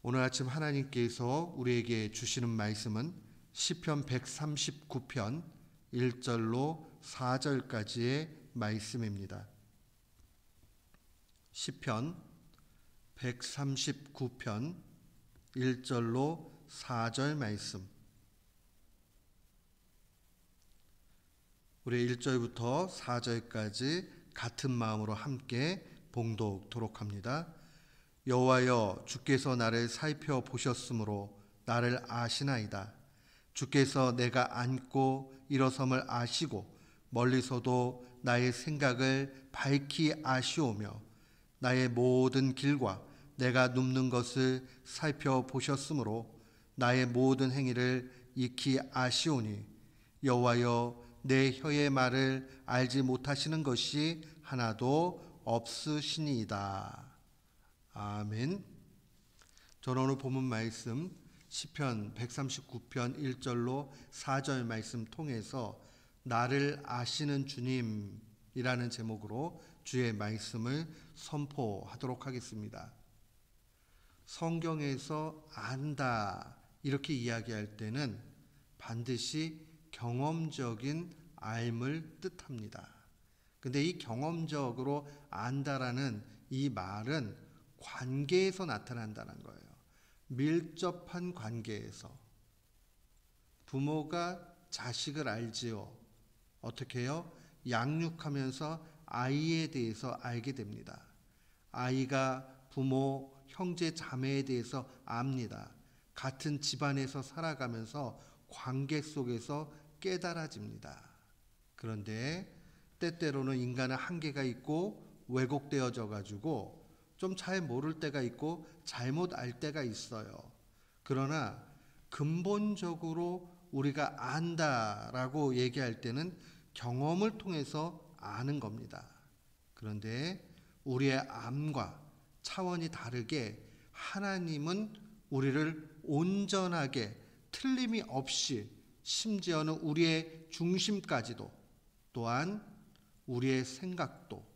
오늘 아침 하나님께서 우리에게 주시는 말씀은 시편 139편 1절로 4절까지의 말씀입니다. 시편 139편 1절로 4절 말씀. 우리 1절부터 4절까지 같은 마음으로 함께 봉독토록 합니다. 여호와여, 주께서 나를 살펴보셨으므로 나를 아시나이다. 주께서 내가 앉고 일어섬을 아시고 멀리서도 나의 생각을 밝히 아시오며 나의 모든 길과 내가 눕는 것을 살펴보셨으므로 나의 모든 행위를 익히 아시오니 여호와여, 내 혀의 말을 알지 못하시는 것이 하나도 없으시니이다. 아멘. 저는 오늘 본문 말씀 시편 139편 1절로 4절 말씀 통해서 나를 아시는 주님이라는 제목으로 주의 말씀을 선포하도록 하겠습니다. 성경에서 안다 이렇게 이야기할 때는 반드시 경험적인 알을 뜻합니다. 근데 이 경험적으로 안다라는 이 말은 관계에서 나타난다는 거예요. 밀접한 관계에서. 부모가 자식을 알지요. 어떻게 해요? 양육하면서 아이에 대해서 알게 됩니다. 아이가 부모, 형제, 자매에 대해서 압니다. 같은 집안에서 살아가면서 관계 속에서 깨달아집니다. 그런데 때때로는 인간은 한계가 있고 왜곡되어져 가지고 좀 잘 모를 때가 있고 잘못 알 때가 있어요. 그러나 근본적으로 우리가 안다라고 얘기할 때는 경험을 통해서 아는 겁니다. 그런데 우리의 암과 차원이 다르게 하나님은 우리를 온전하게 틀림이 없이 심지어는 우리의 중심까지도 또한 우리의 생각도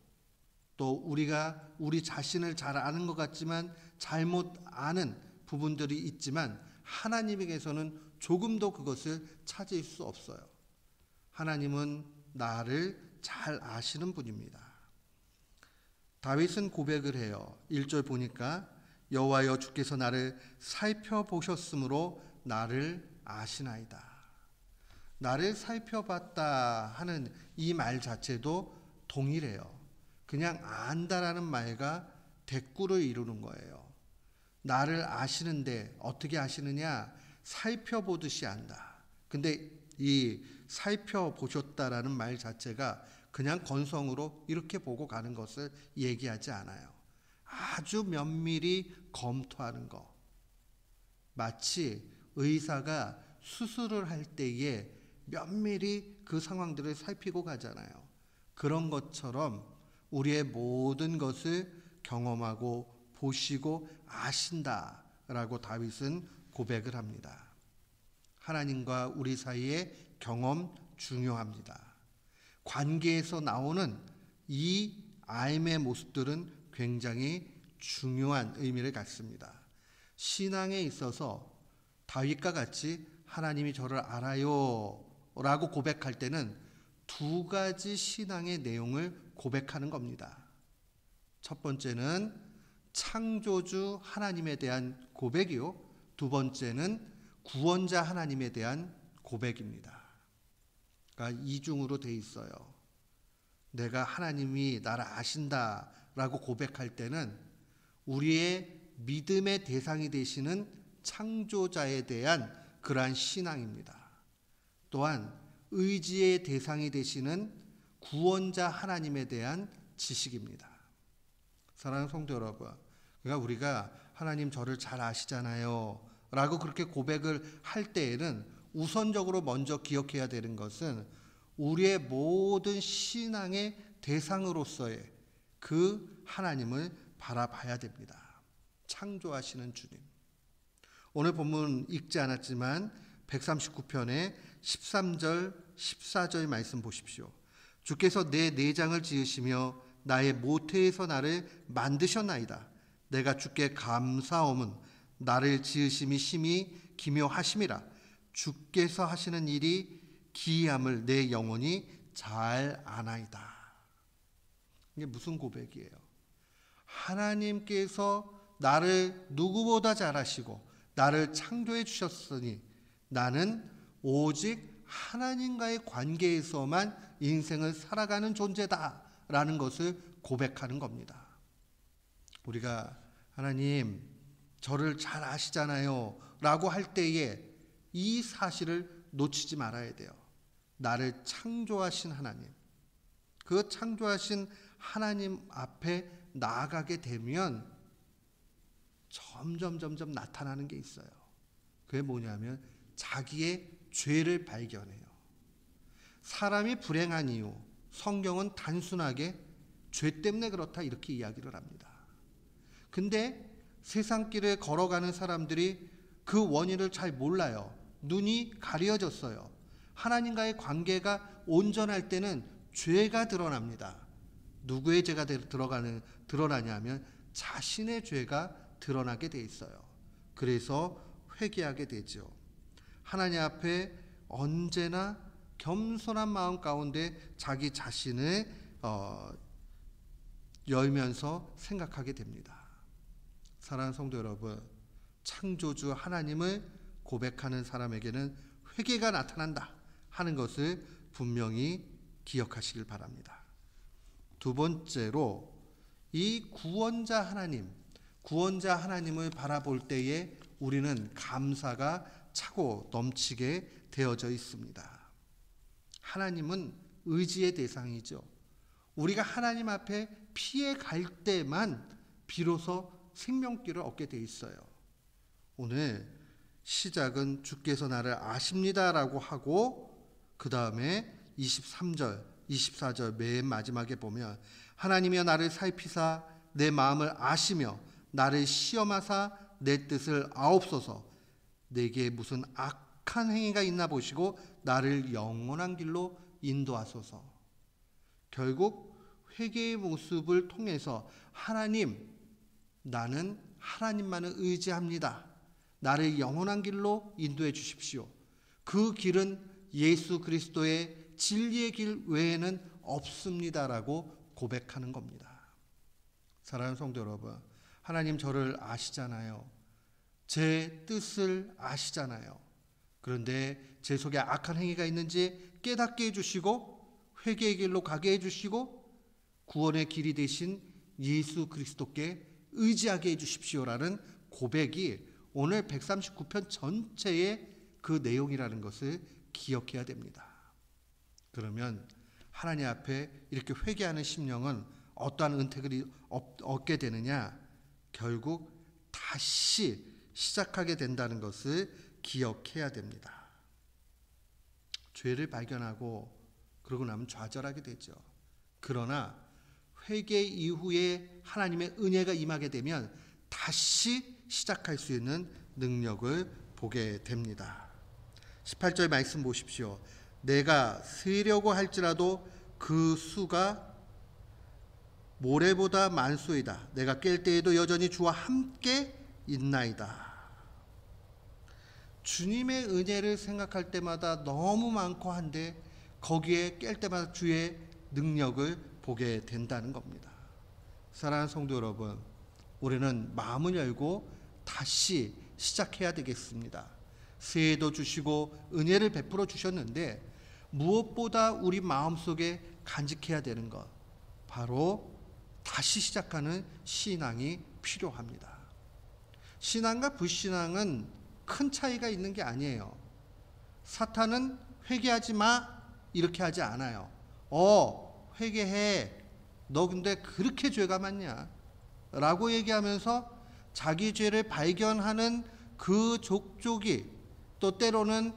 또 우리가 우리 자신을 잘 아는 것 같지만 잘못 아는 부분들이 있지만 하나님에게서는 조금도 그것을 찾을 수 없어요. 하나님은 나를 잘 아시는 분입니다. 다윗은 고백을 해요. 1절 보니까 여호와여, 주께서 나를 살펴보셨으므로 나를 아시나이다. 나를 살펴봤다 하는 이 말 자체도 동일해요. 그냥 안다라는 말과 대꾸를 이루는 거예요. 나를 아시는데 어떻게 아시느냐? 살펴보듯이 안다. 근데 이 살펴보셨다라는 말 자체가 그냥 건성으로 이렇게 보고 가는 것을 얘기하지 않아요. 아주 면밀히 검토하는 거. 마치 의사가 수술을 할 때에 면밀히 그 상황들을 살피고 가잖아요. 그런 것처럼 우리의 모든 것을 경험하고 보시고 아신다라고 다윗은 고백을 합니다. 하나님과 우리 사이의 경험 중요합니다. 관계에서 나오는 이 삶의 모습들은 굉장히 중요한 의미를 갖습니다. 신앙에 있어서 다윗과 같이 하나님이 저를 알아요 라고 고백할 때는 두 가지 신앙의 내용을 고백하는 겁니다. 첫 번째는 창조주 하나님에 대한 고백이요. 두 번째는 구원자 하나님에 대한 고백입니다. 그러니까 이중으로 돼 있어요. 내가 하나님이 나를 아신다라고 고백할 때는 우리의 믿음의 대상이 되시는 창조자에 대한 그러한 신앙입니다. 또한 의지의 대상이 되시는 구원자 하나님에 대한 지식입니다. 사랑하는 성도 여러분, 그러니까 우리가 하나님 저를 잘 아시잖아요 라고 그렇게 고백을 할 때에는 우선적으로 먼저 기억해야 되는 것은 우리의 모든 신앙의 대상으로서의 그 하나님을 바라봐야 됩니다. 창조하시는 주님. 오늘 본문 읽지 않았지만 139편의 13절 14절 말씀 보십시오. 주께서 내 내장을 지으시며 나의 모태에서 나를 만드셨나이다. 내가 주께 감사함은 나를 지으심이 심히 기묘하심이라. 주께서 하시는 일이 기이함을 내 영혼이 잘 아나이다. 이게 무슨 고백이에요? 하나님께서 나를 누구보다 잘 아시고 나를 창조해 주셨으니 나는 오직 하나님과의 관계에서만 인생을 살아가는 존재다라는 것을 고백하는 겁니다. 우리가 하나님 저를 잘 아시잖아요 라고 할 때에 이 사실을 놓치지 말아야 돼요. 나를 창조하신 하나님, 그 창조하신 하나님 앞에 나아가게 되면 점점 나타나는 게 있어요. 그게 뭐냐면 자기의 죄를 발견해요. 사람이 불행한 이유, 성경은 단순하게 죄 때문에 그렇다 이렇게 이야기를 합니다. 근데 세상길에 걸어가는 사람들이 그 원인을 잘 몰라요. 눈이 가려졌어요. 하나님과의 관계가 온전할 때는 죄가 드러납니다. 누구의 죄가 드러나냐면 자신의 죄가 드러나게 돼 있어요. 그래서 회개하게 되죠. 하나님 앞에 언제나 겸손한 마음 가운데 자기 자신을 열면서 생각하게 됩니다. 사랑하는 성도 여러분, 창조주 하나님을 고백하는 사람에게는 회개가 나타난다 하는 것을 분명히 기억하시길 바랍니다. 두 번째로 이 구원자 하나님을 바라볼 때에 우리는 감사가 차고 넘치게 되어져 있습니다. 하나님은 의지의 대상이죠. 우리가 하나님 앞에 피해 갈 때만 비로소 생명길을 얻게 돼 있어요. 오늘 시작은 주께서 나를 아십니다라고 하고 그 다음에 23절, 24절 맨 마지막에 보면 하나님이여 나를 살피사 내 마음을 아시며 나를 시험하사 내 뜻을 아옵소서. 내게 무슨 악한 행위가 있나 보시고 나를 영원한 길로 인도하소서. 결국 회개의 모습을 통해서 하나님, 나는 하나님만을 의지합니다. 나를 영원한 길로 인도해 주십시오. 그 길은 예수 그리스도의 진리의 길 외에는 없습니다라고 고백하는 겁니다. 사랑하는 성도 여러분, 하나님 저를 아시잖아요. 제 뜻을 아시잖아요. 그런데 제 속에 악한 행위가 있는지 깨닫게 해주시고 회개의 길로 가게 해주시고 구원의 길이 되신 예수 그리스도께 의지하게 해주십시오라는 고백이 오늘 139편 전체의 그 내용이라는 것을 기억해야 됩니다. 그러면 하나님 앞에 이렇게 회개하는 심령은 어떠한 은택을 얻게 되느냐? 결국 다시 시작하게 된다는 것을 기억해야 됩니다. 죄를 발견하고 그러고 나면 좌절하게 되죠. 그러나 회개 이후에 하나님의 은혜가 임하게 되면 다시 시작할 수 있는 능력을 보게 됩니다. 18절 말씀 보십시오. 내가 세려고 할지라도 그 수가 모래보다 많소이다. 내가 깰 때에도 여전히 주와 함께 있나이다. 주님의 은혜를 생각할 때마다 너무 많고 한데 거기에 깰 때마다 주의 능력을 보게 된다는 겁니다. 사랑하는 성도 여러분, 우리는 마음을 열고 다시 시작해야 되겠습니다. 새해도 주시고 은혜를 베풀어 주셨는데 무엇보다 우리 마음속에 간직해야 되는 것, 바로 다시 시작하는 신앙이 필요합니다. 신앙과 불신앙은 큰 차이가 있는 게 아니에요. 사탄은 회개하지 마 이렇게 하지 않아요. 회개해. 너 근데 그렇게 죄가 많냐? 라고 얘기하면서 자기 죄를 발견하는 그 족족이 또 때로는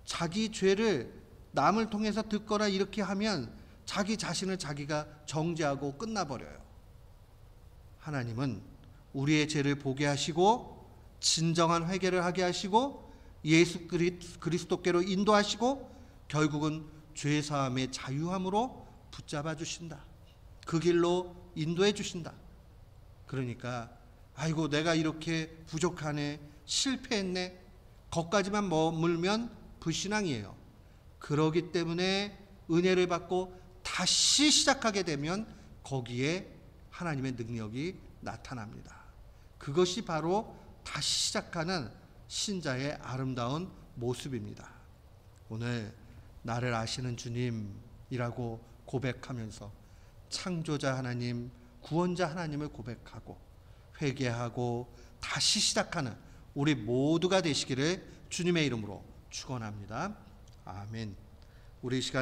자기 죄를 남을 통해서 듣거나 이렇게 하면 자기 자신을 자기가 정죄하고 끝나버려요. 하나님은 우리의 죄를 보게 하시고 진정한 회개를 하게 하시고 예수 그리스도께로 인도하시고 결국은 죄사함의 자유함으로 붙잡아 주신다. 그 길로 인도해 주신다. 그러니까 아이고 내가 이렇게 부족하네, 실패했네, 거기까지만 머물면 불신앙이에요. 그러기 때문에 은혜를 받고 다시 시작하게 되면 거기에 하나님의 능력이 나타납니다. 그것이 바로 다시 시작하는 신자의 아름다운 모습입니다. 오늘 나를 아시는 주님이라고 고백하면서 창조자 하나님, 구원자 하나님을 고백하고 회개하고 다시 시작하는 우리 모두가 되시기를 주님의 이름으로 축원합니다. 아멘. 우리 시간